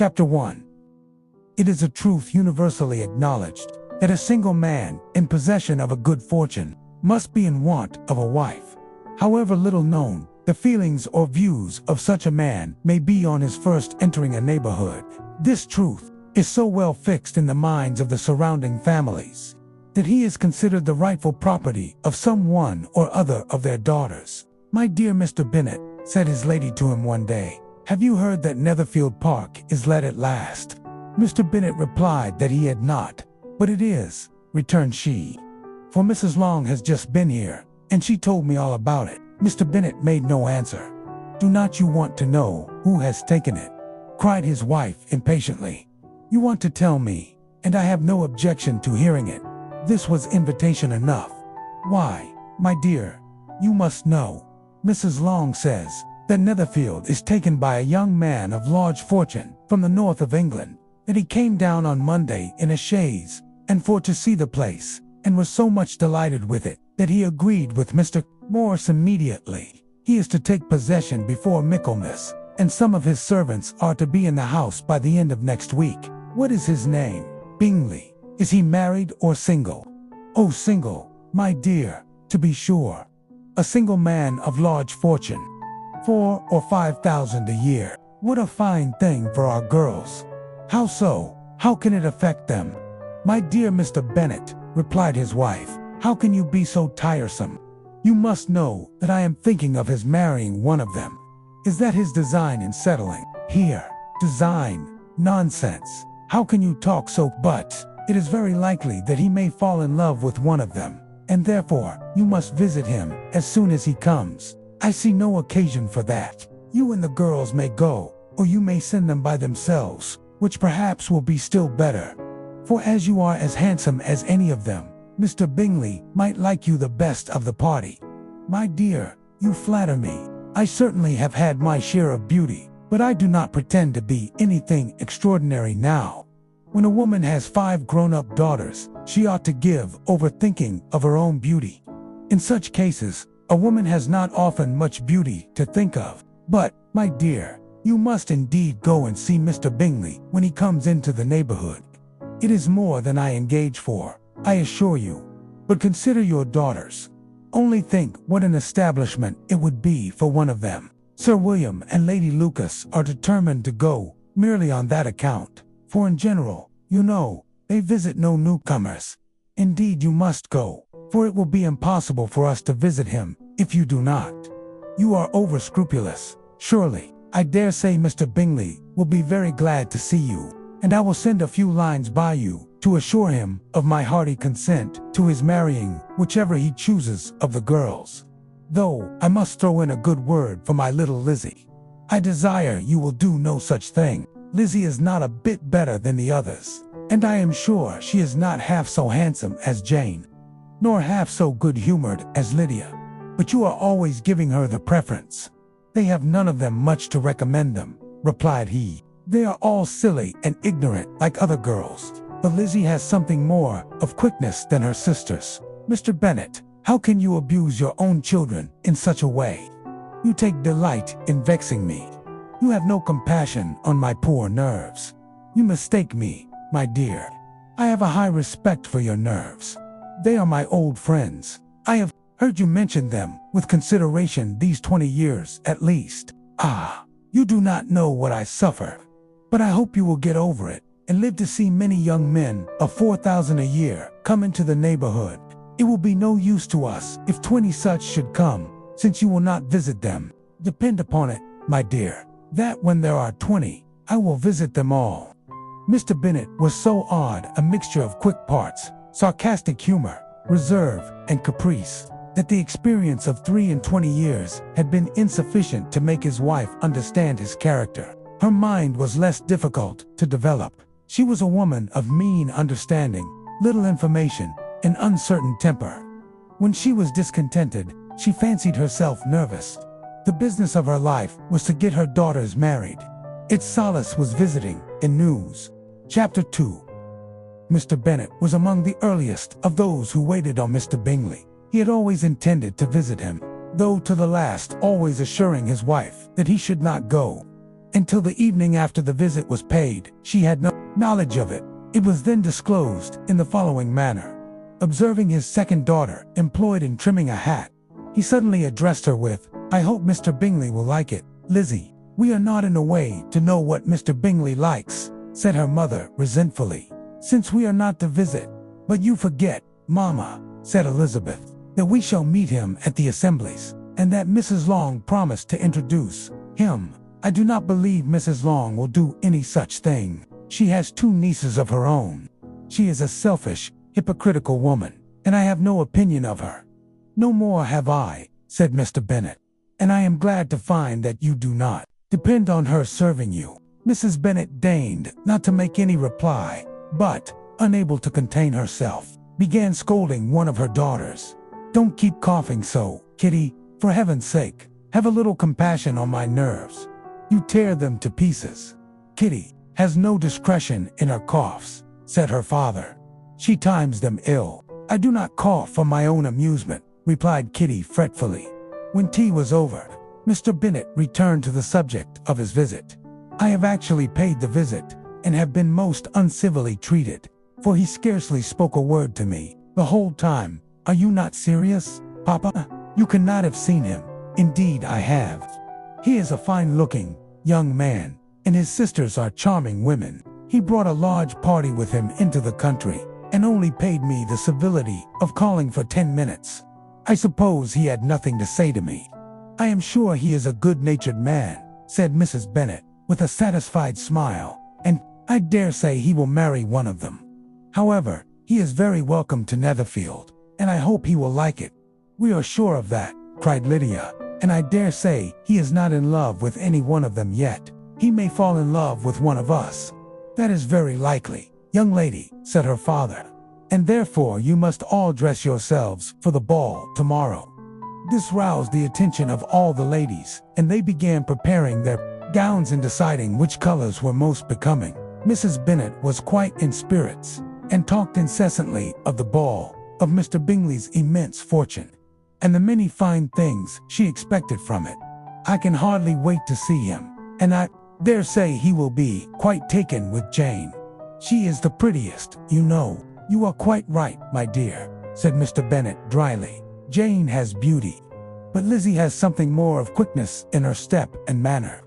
Chapter 1. It is a truth universally acknowledged that a single man in possession of a good fortune must be in want of a wife. However little known the feelings or views of such a man may be on his first entering a neighborhood, this truth is so well fixed in the minds of the surrounding families that he is considered the rightful property of some one or other of their daughters. "My dear Mr. Bennet," said his lady to him one day, "have you heard that Netherfield Park is let at last?" Mr. Bennet replied that he had not. "But it is," returned she, "for Mrs. Long has just been here, and she told me all about it." Mr. Bennet made no answer. "Do not you want to know who has taken it?" cried his wife impatiently. "You want to tell me, and I have no objection to hearing it." This was invitation enough. "Why, my dear, you must know. Mrs. Long says that Netherfield is taken by a young man of large fortune from the north of England, that he came down on Monday in a chaise, and for to see the place, and was so much delighted with it, that he agreed with Mr. Morris immediately. He is to take possession before Michaelmas, and some of his servants are to be in the house by the end of next week. What is his name? Bingley. Is he married or single? Oh, single, my dear, to be sure. A single man of large fortune. 4,000 or 5,000 a year. What a fine thing for our girls. How so? How can it affect them? My dear Mr. Bennet, replied his wife, how can you be so tiresome? You must know that I am thinking of his marrying one of them. Is that his design in settling here? Design? Nonsense. How can you talk so? But it is very likely that he may fall in love with one of them, and therefore you must visit him as soon as he comes. I see no occasion for that. You and the girls may go, or you may send them by themselves, which perhaps will be still better. For as you are as handsome as any of them, Mr. Bingley might like you the best of the party. My dear, you flatter me. I certainly have had my share of beauty, but I do not pretend to be anything extraordinary now. When a woman has 5 grown-up daughters, she ought to give over thinking of her own beauty. In such cases, a woman has not often much beauty to think of. But, my dear, you must indeed go and see Mr. Bingley when he comes into the neighborhood. It is more than I engage for, I assure you. But consider your daughters. Only think what an establishment it would be for one of them. Sir William and Lady Lucas are determined to go merely on that account. For in general, you know, they visit no newcomers. Indeed you must go, for it will be impossible for us to visit him if you do not. You are over-scrupulous, surely. I dare say Mr. Bingley will be very glad to see you, and I will send a few lines by you to assure him of my hearty consent to his marrying whichever he chooses of the girls. Though I must throw in a good word for my little Lizzie. I desire you will do no such thing. Lizzie is not a bit better than the others, and I am sure she is not half so handsome as Jane, nor half so good-humored as Lydia. But you are always giving her the preference. They have none of them much to recommend them, replied he. They are all silly and ignorant like other girls, but Lizzie has something more of quickness than her sisters. Mr. Bennet, how can you abuse your own children in such a way? You take delight in vexing me. You have no compassion on my poor nerves. You mistake me, my dear. I have a high respect for your nerves. They are my old friends. I have heard you mention them with consideration these 20 years at least. Ah, you do not know what I suffer. But I hope you will get over it and live to see many young men of 4,000 a year come into the neighborhood. It will be no use to us if 20 such should come, since you will not visit them. Depend upon it, my dear, that when there are 20, I will visit them all. Mr. Bennet was so odd a mixture of quick parts, sarcastic humor, reserve, and caprice, that the experience of 23 years had been insufficient to make his wife understand his character. Her mind was less difficult to develop. She was a woman of mean understanding, little information, and uncertain temper. When she was discontented, she fancied herself nervous. The business of her life was to get her daughters married. Its solace was visiting and news. Chapter 2. Mr. Bennet was among the earliest of those who waited on Mr. Bingley. He had always intended to visit him, though to the last always assuring his wife that he should not go. Until the evening after the visit was paid, she had no knowledge of it. It was then disclosed in the following manner. Observing his second daughter employed in trimming a hat, he suddenly addressed her with, "I hope Mr. Bingley will like it, Lizzie." "We are not in a way to know what Mr. Bingley likes," said her mother resentfully, "since we are not to visit." "But you forget, Mamma," said Elizabeth, "that we shall meet him at the assemblies, and that Mrs. Long promised to introduce him." "I do not believe Mrs. Long will do any such thing. She has 2 nieces of her own. She is a selfish, hypocritical woman, and I have no opinion of her." "No more have I," said Mr. Bennet, "and I am glad to find that you do not depend on her serving you." Mrs. Bennet deigned not to make any reply, but, unable to contain herself, began scolding one of her daughters. "Don't keep coughing so, Kitty, for heaven's sake. Have a little compassion on my nerves. You tear them to pieces." "Kitty has no discretion in her coughs," said her father. "She times them ill." "I do not cough for my own amusement," replied Kitty fretfully. When tea was over, Mr. Bennet returned to the subject of his visit. "I have actually paid the visit, and have been most uncivilly treated, for he scarcely spoke a word to me the whole time." "Are you not serious, Papa? You cannot have seen him." "Indeed I have. He is a fine-looking young man, and his sisters are charming women. He brought a large party with him into the country, and only paid me the civility of calling for 10 minutes. I suppose he had nothing to say to me." "I am sure he is a good-natured man," said Mrs. Bennet, with a satisfied smile, "and I dare say he will marry one of them. However, he is very welcome to Netherfield, and I hope he will like it." "We are sure of that," cried Lydia, "and I dare say he is not in love with any one of them yet. He may fall in love with one of us." "That is very likely, young lady," said her father, "and therefore you must all dress yourselves for the ball tomorrow." This roused the attention of all the ladies, and they began preparing their gowns and deciding which colors were most becoming. Mrs. Bennet was quite in spirits, and talked incessantly of the ball, of Mr. Bingley's immense fortune, and the many fine things she expected from it. "I can hardly wait to see him, and I dare say he will be quite taken with Jane. She is the prettiest, you know." "You are quite right, my dear," said Mr. Bennet dryly. "Jane has beauty, but Lizzie has something more of quickness in her step and manner."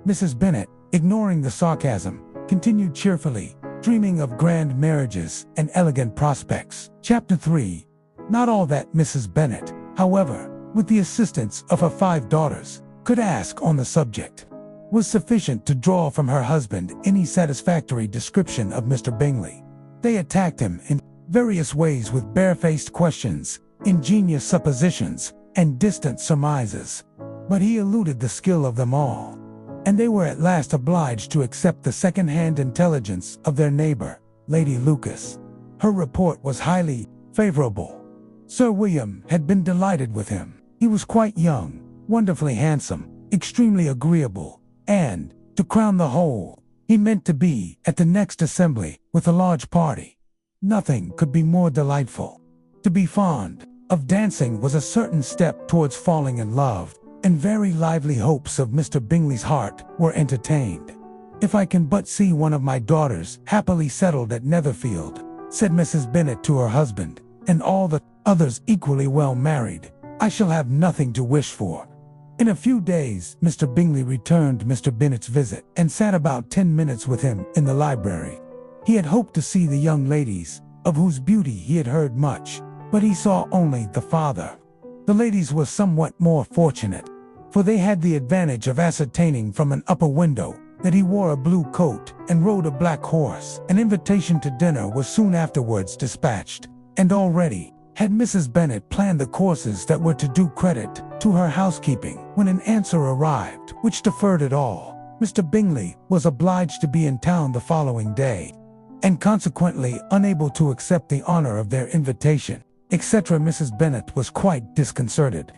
Mrs. Bennet, ignoring the sarcasm, continued cheerfully, dreaming of grand marriages and elegant prospects. Chapter 3. Not all that Mrs. Bennet, however, with the assistance of her 5 daughters, could ask on the subject, was sufficient to draw from her husband any satisfactory description of Mr. Bingley. They attacked him in various ways with barefaced questions, ingenious suppositions, and distant surmises, but he eluded the skill of them all, and they were at last obliged to accept the second-hand intelligence of their neighbor, Lady Lucas. Her report was highly favorable. Sir William had been delighted with him. He was quite young, wonderfully handsome, extremely agreeable, and, to crown the whole, he meant to be at the next assembly with a large party. Nothing could be more delightful. To be fond of dancing was a certain step towards falling in love, and very lively hopes of Mr. Bingley's heart were entertained. "If I can but see one of my daughters happily settled at Netherfield," said Mrs. Bennet to her husband, "and all the others equally well married, I shall have nothing to wish for." In a few days, Mr. Bingley returned Mr. Bennet's visit, and sat about 10 minutes with him in the library. He had hoped to see the young ladies, of whose beauty he had heard much, but he saw only the father. The ladies were somewhat more fortunate, for they had the advantage of ascertaining from an upper window that he wore a blue coat and rode a black horse. An invitation to dinner was soon afterwards dispatched, and already had Mrs. Bennet planned the courses that were to do credit to her housekeeping. When an answer arrived which deferred it all, Mr. Bingley was obliged to be in town the following day, and consequently unable to accept the honor of their invitation, etc. Mrs. Bennet was quite disconcerted.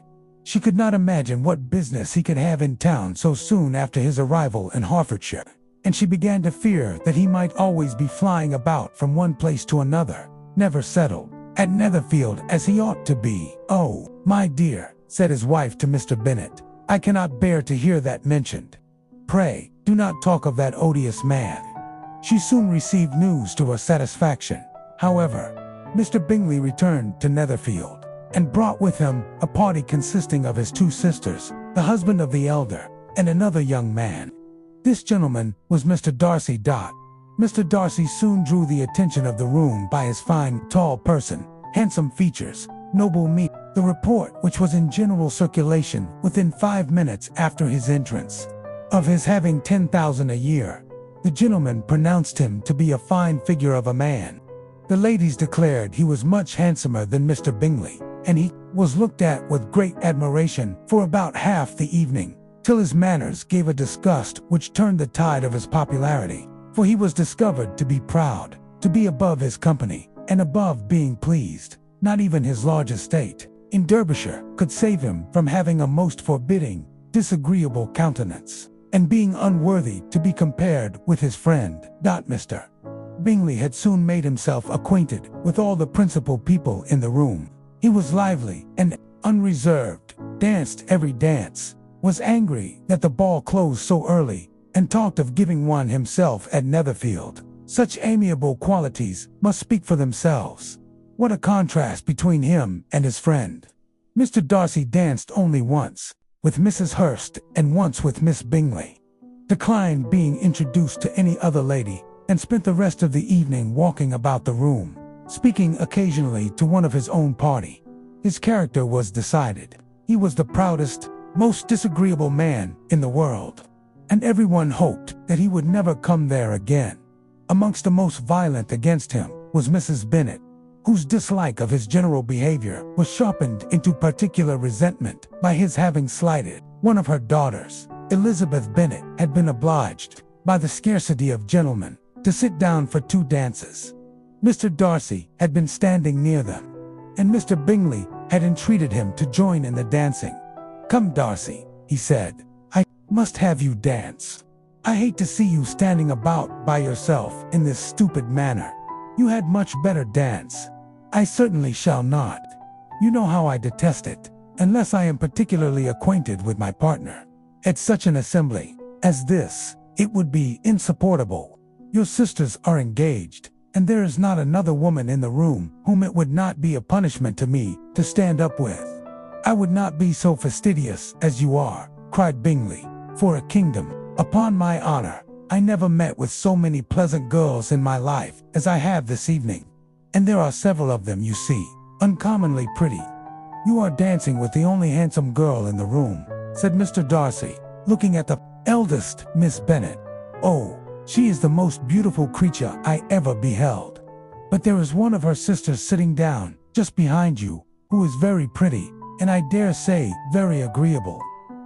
She could not imagine what business he could have in town so soon after his arrival in Hertfordshire, and she began to fear that he might always be flying about from one place to another, never settled at Netherfield as he ought to be. "Oh, my dear," said his wife to Mr. Bennet, "I cannot bear to hear that mentioned. Pray, Do not talk of that odious man." She soon received news to her satisfaction. However, Mr. Bingley returned to Netherfield, and brought with him a party consisting of his 2 sisters, the husband of the elder, and another young man. This gentleman was Mr. Darcy. Mr. Darcy soon drew the attention of the room by his fine, tall person, handsome features, noble mien. The report, which was in general circulation within 5 minutes after his entrance, of his having 10,000 a year, the gentleman pronounced him to be a fine figure of a man. The ladies declared he was much handsomer than Mr. Bingley, and he was looked at with great admiration for about half the evening, till his manners gave a disgust which turned the tide of his popularity, for he was discovered to be proud, to be above his company, and above being pleased. Not even his large estate in Derbyshire could save him from having a most forbidding, disagreeable countenance, and being unworthy to be compared with his friend. Mr. Bingley had soon made himself acquainted with all the principal people in the room. He was lively and unreserved, danced every dance, was angry that the ball closed so early, and talked of giving one himself at Netherfield. Such amiable qualities must speak for themselves. What a contrast between him and his friend. Mr. Darcy danced only once, with Mrs. Hurst, and once with Miss Bingley, declined being introduced to any other lady, and spent the rest of the evening walking about the room, speaking occasionally to one of his own party. His character was decided. He was the proudest, most disagreeable man in the world, and everyone hoped that he would never come there again. Amongst the most violent against him was Mrs. Bennet, whose dislike of his general behavior was sharpened into particular resentment by his having slighted one of her daughters. Elizabeth Bennet had been obliged, by the scarcity of gentlemen, to sit down for 2 dances. Mr. Darcy had been standing near them, and Mr. Bingley had entreated him to join in the dancing. "Come, Darcy," he said, "I must have you dance. I hate to see you standing about by yourself in this stupid manner. You had much better dance." "I certainly shall not. You know how I detest it, unless I am particularly acquainted with my partner. At such an assembly as this, it would be insupportable. Your sisters are engaged, and there is not another woman in the room whom it would not be a punishment to me to stand up with." "I would not be so fastidious as you are," cried Bingley, "for a kingdom. Upon my honor, I never met with so many pleasant girls in my life as I have this evening. And there are several of them, you see, uncommonly pretty." "You are dancing with the only handsome girl in the room," said Mr. Darcy, looking at the eldest, Miss Bennet. "Oh, she is the most beautiful creature I ever beheld. But there is one of her sisters sitting down, just behind you, who is very pretty, and I dare say very agreeable.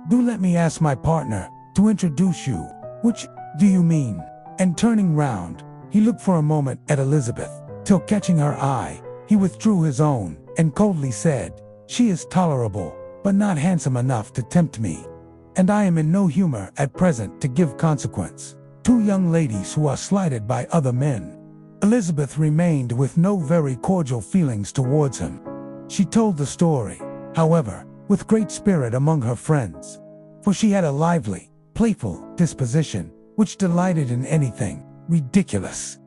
Do let me ask my partner to introduce you." "Which do you mean?" And turning round, he looked for a moment at Elizabeth, till catching her eye, he withdrew his own, and coldly said, "She is tolerable, but not handsome enough to tempt me, and I am in no humor at present to give consequence. 2 young ladies who are slighted by other men." Elizabeth remained with no very cordial feelings towards him. She told the story, however, with great spirit among her friends, for she had a lively, playful disposition, which delighted in anything ridiculous.